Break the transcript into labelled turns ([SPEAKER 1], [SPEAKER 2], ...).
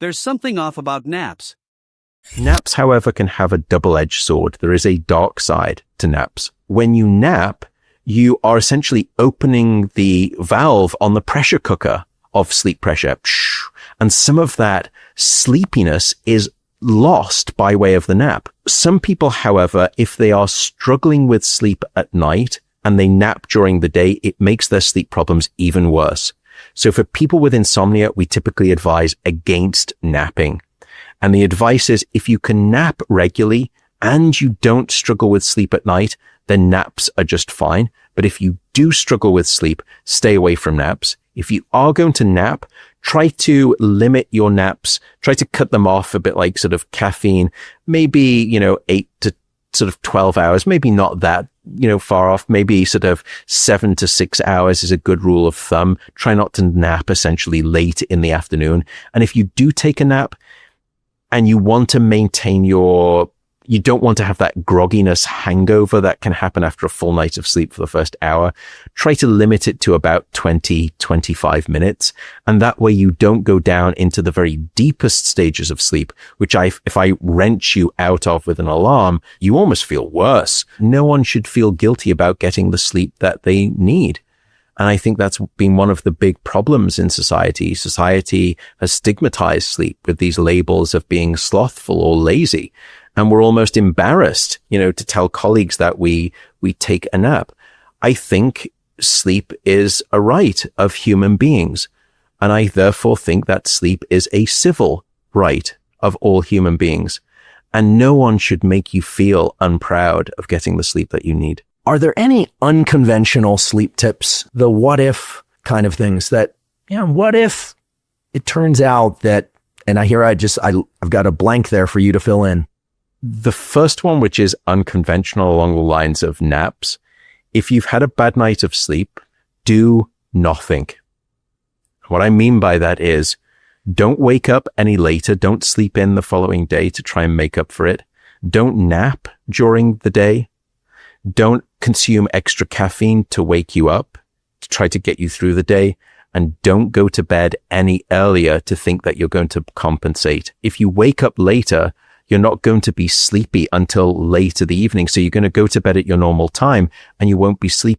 [SPEAKER 1] There's something off about naps.
[SPEAKER 2] Naps, however, can have a double-edged sword. There is a dark side to naps. When you nap, you are essentially opening the valve on the pressure cooker of sleep pressure. And some of that sleepiness is lost by way of the nap. Some people, however, if they are struggling with sleep at night and they nap during the day, it makes their sleep problems even worse. So for people with insomnia, we typically advise against napping. And the advice is if you can nap regularly and you don't struggle with sleep at night, then naps are just fine. But if you do struggle with sleep, stay away from naps. If you are going to nap, try to limit your naps, try to cut them off a bit like sort of caffeine, maybe, 8 to sort of 12 hours, maybe not that, far off, maybe sort of 7 to 6 hours is a good rule of thumb. Try not to nap essentially late in the afternoon. And if you do take a nap and you want to maintain you don't want to have that grogginess hangover that can happen after a full night of sleep for the first hour. Try to limit it to about 20, 25 minutes. And that way you don't go down into the very deepest stages of sleep, which if I wrench you out of with an alarm, you almost feel worse. No one should feel guilty about getting the sleep that they need. And I think that's been one of the big problems in society. Society has stigmatized sleep with these labels of being slothful or lazy. And we're almost embarrassed, to tell colleagues that we take a nap. I think sleep is a right of human beings. And I therefore think that sleep is a civil right of all human beings. And no one should make you feel unproud of getting the sleep that you need.
[SPEAKER 3] Are there any unconventional sleep tips, the what if kind of things that, what if it turns out that, and I've got a blank there for you to fill in.
[SPEAKER 2] The first one, which is unconventional along the lines of naps, if you've had a bad night of sleep, do nothing. What I mean by that is don't wake up any later. Don't sleep in the following day to try and make up for it. Don't nap during the day. Don't consume extra caffeine to wake you up, to try to get you through the day. And don't go to bed any earlier to think that you're going to compensate. If you wake up later, you're not going to be sleepy until late in the evening. So you're going to go to bed at your normal time and you won't be sleepy.